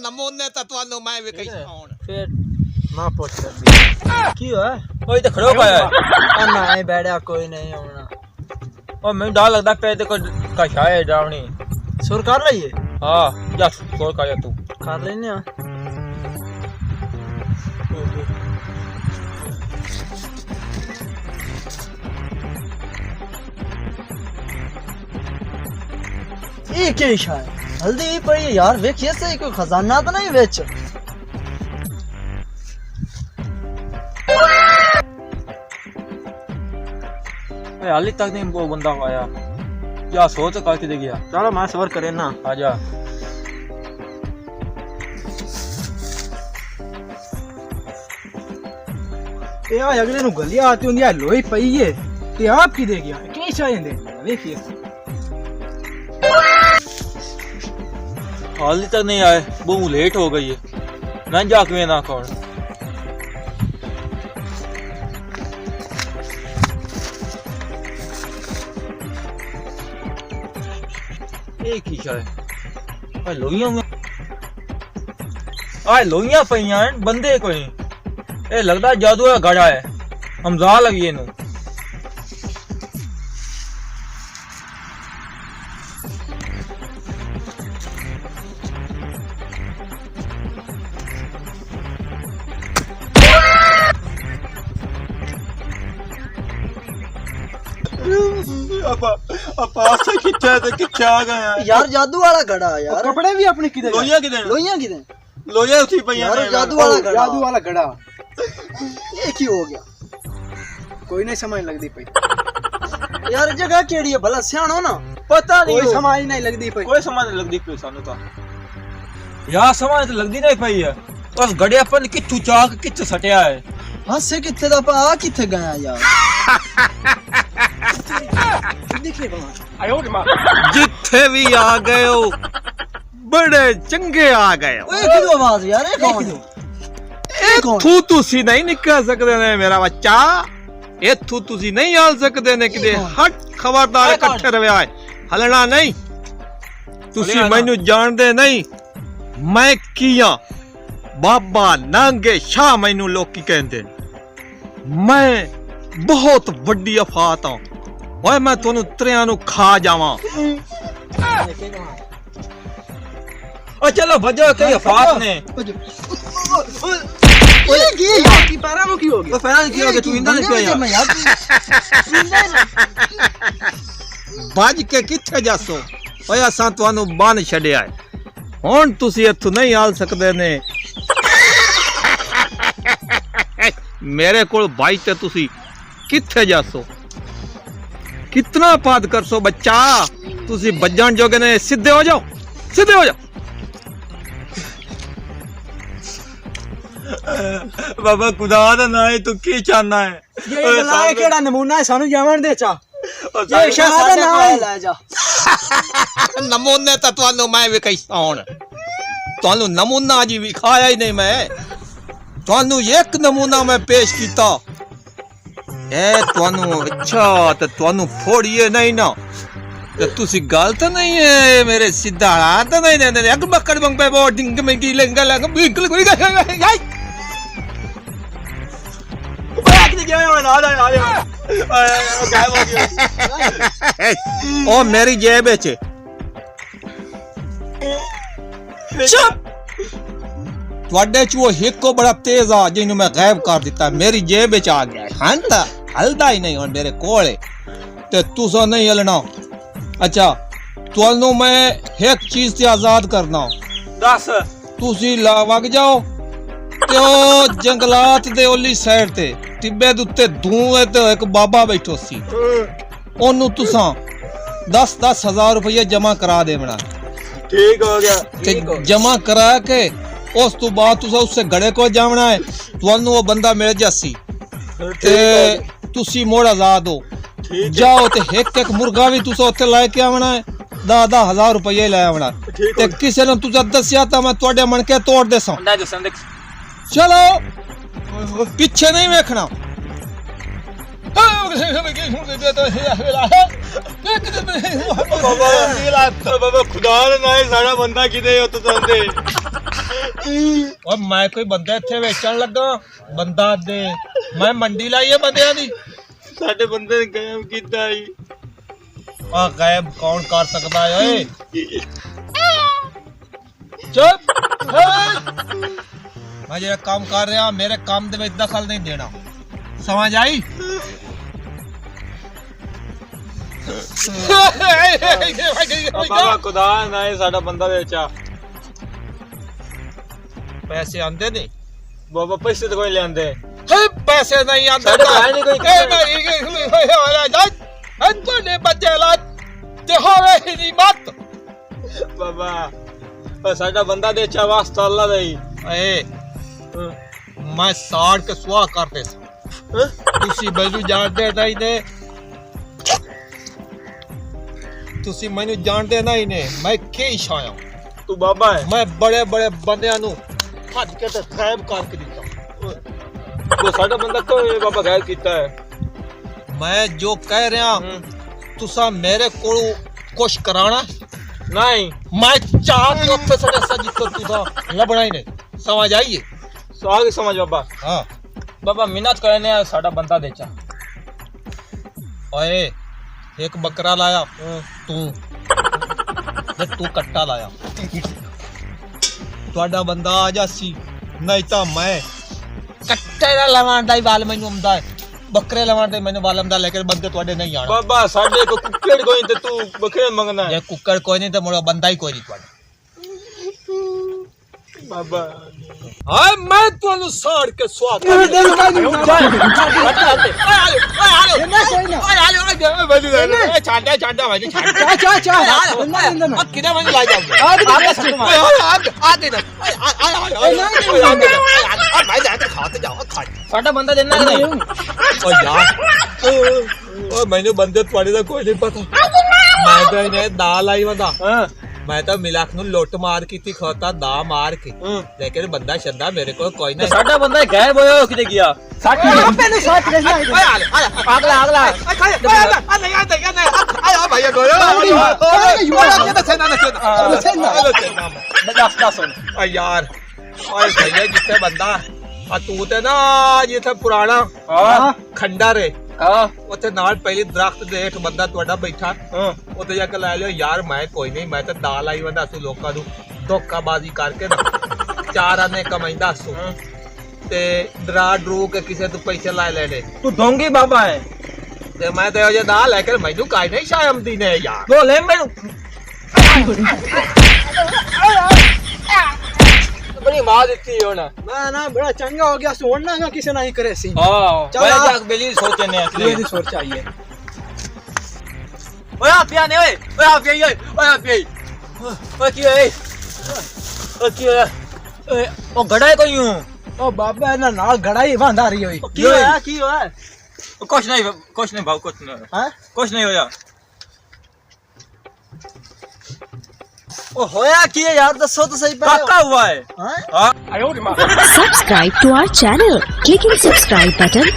नमूने तो तुहानू मैं भी कही फिर ना पूछ की हुआ कोई तो खड़ो पाया है ना ही बैठा कोई नहीं होना और मैं डर लगदा पे ते कोई कशा है डावनी सुर कर लइए हां जा सुर कर तू कर लेने आ ये क्या इशा है हल्दी भी पड़ी है यार वेखिए सही कोई खजाना तो नहीं बेच हाली तक नहीं वो बंदा आया क्या सोच कर के दे गया चलो मैं सवर करे ना आजा ए आ अगले नु गलिया आती हुंदी है लोई पई है ते आप की दे गया के शायद दे देखिए हाल तक नहीं आए बहुत लेट हो गई है मैं जाके ना कौन एक ही शायद लोइयां में लोइयां पईयां बंदे कोई ए लगदा जादू का गड़ा है हमजा लगी इनू किथे आ गया यार जादू वाला घड़ा यार कपड़े भी अपने किधर लोइयां किधर लोइयां उठी पईयां यार जादू वाला घड़ा एक ही हो गया कोई नहीं समझ लगदी पई यार जगह केड़ी है भला सियाणो ना पता नहीं कोई समझ नहीं लगदी पई कोई समझ नहीं लगदी पई सानू तो यार समझ तो लगदी नहीं पई है उस घड़े अपन किथू चाक किथे सटिया है हसे किथे दा आ किथे गया यार जिथे भी आ गए हो बड़े चंगे आ गए हो आवाज यार इथू तुसी नहीं निकल सकते ने मेरा बच्चा इथू तुसी नहीं आल सकते ने किदे हट खबरदार इकट्ठे रहा है हलना नहीं तुसी मैनू जानदे नहीं मैं किया बाबा नांगे शाह मैनू लोकी कहंदे मैं बहुत वड्डी अफात हां ओए मैं तोनू त्रियां नु खा जावां ओ चलो भजो कई अफात ने ओए की पैरा नु की हो गया पैरा की हो गया तू इंदा नहीं पिया यार भज के किथे जासो ओए असां तोनू बन छड़िया है हुण तुसी इथों नहीं आल सकदे ने मेरे कोल भाई ते तुसी किथे जासो कितना पाद कर सो बच्चा तुसी बज्जन जोगे ने सीधे हो जाओ बाबा खुदा दा ना है तू की चाहना है ये लाए केड़ा नमूना है सानू जावन दे चा ये शाह ना ले जा नमूने तो तुहानू मैं भी कही हुण तुहानू नमूना जी विखाया ही नहीं मैं तुहानू एक नमूना मैं पेश कीता ए तुहानू अच्छा ते तुहानू फोड़िए नहीं ना ते तुसी गलत नहीं है मेरे सीधा हाथ नहीं देंदे अग बकड़ बंग पे वो डिंग में की लंगा लंगा बिल्कुल कोई हाय ओए किथे गया ना गायब हो गया ओ मेरी जेब विच चुप ਤੁਹਾਡੇ ਚ ਉਹ ਹਿੱਕੋ ਬੜਾ ਤੇਜ਼ ਆ ਜਿਹਨੂੰ ਮੈਂ ਗਾਇਬ ਕਰ ਦਿੱਤਾ ਮੇਰੀ ਜੇਬ ਵਿੱਚ ਆ ਗਿਆ ਹੰਤਾ ਹਲਦਾ ਹੀ ਨਹੀਂ ਹੁਣ ਮੇਰੇ ਕੋਲ ਤੇ ਤੁਸੀਂ ਨਹੀਂ ਹਲਣਾ ਅੱਛਾ ਤੁਹਾਨੂੰ ਮੈਂ ਇੱਕ ਚੀਜ਼ ਤੇ ਆਜ਼ਾਦ ਕਰਨਾ ਦੱਸ ਤੁਸੀਂ ਵਗ ਜਾਓ ਤੇ ਉਹ ਜੰਗਲਾਤ ਦੇ ਓਲੀ ਸਾਈਡ ਤੇ ਟਿੱਬੇ ਦੇ ਉੱਤੇ ਧੂਏ ਤੇ ਇੱਕ ਬਾਬਾ ਬੈਠੋ ਸੀ ਉਹਨੂੰ ਤੁਸੀਂ 10,000 ਰੁਪਏ ਜਮਾ ਕਰਾ ਦੇਵਣਾ ठीक हो गया जमा करा के उस तो बाद तुसा उससे घड़े को जावना है तुहानू वो बंदा मिल जासी ते तुसी मोड़ आजाद हो जाओ ते एक मुर्गा भी तुसा उत्थे ला के आवना है 10,000 रुपये ले आवना ते किसी ने तुसा दस्या ता मैं तुहाडे मन के तोड़ देसा चलो पीछे नहीं वेखना ਬਾਬਾ ਬਾਬਾ ਖੁਦਾ ਨਾ ਸਾਡਾ ਬੰਦਾ ਕਿਤੇ ਉੱਤ ਜਾਂਦੇ ਓਏ ਮੈਂ ਕੋਈ ਬੰਦਾ ਇੱਥੇ ਵੇਚਣ ਲੱਗਾ ਬੰਦਾ ਦੇ ਮੈਂ ਮੰਡੀ ਲਾਈ ਹੈ ਬੰਦਿਆਂ ਦੀ ਸਾਡੇ ਬੰਦੇ ਨੇ ਗਾਇਬ ਕੀਤਾ ਜੀ ਆ ਗਾਇਬ ਕੌਣ ਕਰ ਸਕਦਾ ਓਏ ਚੁੱਪ ਮੈਂ ਜਿਹੜਾ ਕੰਮ ਕਰ ਰਿਹਾ ਮੇਰੇ ਕੰਮ ਦੇ ਵਿੱਚ ਦਖਲ ਨਹੀਂ ਦੇਣਾ ਸਮਝ ਆਈ ਬਾਬਾ ਖੁਦਾ ਨਾ ਸਾਡਾ ਬੰਦਾ ਵੇਚਾ ਪੈਸੇ ਆਂਦੇ ਨਹੀਂ ਬਾਬਾ ਪੈਸੇ ਤਾਂ ਕੋਈ ਲੈਂਦੇ ਪੈਸੇ ਨਹੀਂ ਆਂਦੇ ਤੁਹਾਡੇ ਬੱਚੇ ਲਾ ਤੇ ਹੋਵੇ ਹੀ ਨਹੀਂ ਮਤ ਬਾਬਾ ਸਾਡਾ ਬੰਦਾ ਦੇ ਚਾ ਵਾਸਤਾ ਅੱਲਾ ਦਾ ਹੀ ਏ ਮੈਂ ਸਾੜ ਕੇ ਸੁਆ ਕਰਦੇ ਤੁਸੀਂ ਮੈਨੂੰ ਜਾਣਦੇ ਨਹੀਂ ਨੇ ਤੁਸੀਂ ਮੈਨੂੰ ਜਾਣਦੇ ਨਹੀਂ ਨੇ ਮੈਂ ਕੀ ਛਾਇਆ ਤੂੰ ਬਾਬਾ ਹੈ ਮੈਂ ਬੜੇ ਬੜੇ ਬੰਦਿਆਂ ਨੂੰ ਹੱਥ ਕੇ ਤੇ ਗਾਇਬ ਕਰਕੇ ਦਿੱਤਾ ਉਹ ਸਾਡਾ ਬੰਦਾ ਕੋਈ ਬਾਬਾ ਗਾਇਬ ਕੀਤਾ ਹੈ ਮੈਂ ਜੋ ਕਹਿ ਰਿਹਾ ਤੁਸੀਂ ਮੇਰੇ ਕੋਲ ਕੁਛ ਕਰਾਣਾ ਨਹੀਂ ਮੈਂ ਚਾਹ ਕੇ ਉੱਥੇ ਸੱਜਾ ਜਿੱਥੋਂ ਤੁਸੀਂ ਲੱਭਣਾ ਹੀ ਨਹੀਂ ਸਮਝ ਆਈਏ ਆगे समझ बाबा हाँ बाबा मिन्नत करने साडा बंदा देचा ओए एक बकरा लाया तू कट्टा लाया ਤੁਹਾਡਾ ਬੰਦਾ ਆ ਜਾਸੀ ਨਹੀਂ ਤਾਂ ਮੈਂ ਕੱਟੇ ਦਾ ਲਵਾਣ ਦਾ ਹੀ ਵਾਲ ਮੈਨੂੰ ਆਉਂਦਾ ਬੱਕਰੇ ਲਵਾਣ ਦੇ ਮੈਨੂੰ ਵਾਲ ਆਉਂਦਾ ਲੇਕਿਨ ਬੰਦੇ ਤੁਹਾਡੇ ਨਹੀਂ ਆਣਾ ਬਾਬਾ ਸਾਡੇ ਕੋ ਕੁੱਕੜ ਕੋਈ ਤੇ ਤੂੰ ਬੱਕਰੇ ਮੰਗਣਾ ਜੇ ਕੁੱਕੜ ਕੋਈ ਨਹੀਂ ਤੇ ਮੋੜਾ ਬੰਦਾ ਹੀ ਕੋਈ ਨਹੀਂ ਤੁਹਾਡਾ बाबा हाँ मैं तुहानू साड़ के स्वाद साडा बंदा देना नहीं मैनू बंदे थोड़े दा कोई नहीं पता मैं तो इन्हें दाल आई बंदा मैं तो मिलाक नू लुट मार की थी खोता दा मार के लेकिन बंदा शद्दा मेरे को कोई नहीं साडा बंदा गायब होया किते गया साथ पहले साथ ले अगला अगला नहीं आया भैया गोयो यार ओए भैया जिथे बंदा आ तू ते ना जिथे पुराना खंडर है ਉੱਥੇ ਨਾਲ ਪਹਿਲੀ ਦਰਖਤ ਦੇ ਹੇਠ ਬੰਦਾ ਤੁਹਾਡਾ ਬੈਠਾ ਉੱਥੇ ਜਾ ਕੇ ਲੈ ਲਿਓ ਯਾਰ ਮੈਂ ਕੋਈ ਨਹੀਂ ਮੈਂ ਤਾਂ ਦਾਲ ਆਈ ਵੰਦਾ ਸੂ ਲੋਕਾਂ ਨੂੰ ਧੋਖਾਬਾਜ਼ੀ ਕਰਕੇ ਨਾ ਚਾਰ ਆਨੇ ਕਮਾਈਂਦਾ ਸੂ ਤੇ ਡਰਾ ਡਰੂ ਕੇ ਕਿਸੇ ਤੋਂ ਪੈਸੇ ਲੈ ਲੈਣੇ ਤੂੰ ਢੋਂਗੀ ਬਾਬਾ ਹੈ ਤੇ ਮੈਂ ਤੇ ਉਹ ਜੇ ਦਾ ਲੈ ਕੇ ਮੈਨੂੰ ਕਾਈ ਨਹੀਂ ਸ਼ਾਇਮਦੀ ਨੇ ਯਾਰ ਬੋਲੇ ਮੈਨੂੰ बड़ी मां देती हो ना ना बड़ा चंगा हो गया सोना का किसे नहीं करे सी हां चल जाक बेली सोचे ने असली ये सोच चाहिए ओए आप पिया ने ओए आप पिया ओए आप पिया ओए की ओए ओ गड़ाई कोई हूं ओ बाबा ना नाल गड़ाई बांधा रही होई की होया कुछ नहीं भाव कुछ नहीं हां कुछ नहीं होया ओ होया की यार दसो तो सही पक्का हुआ है हां subscribe to our channel click in subscribe button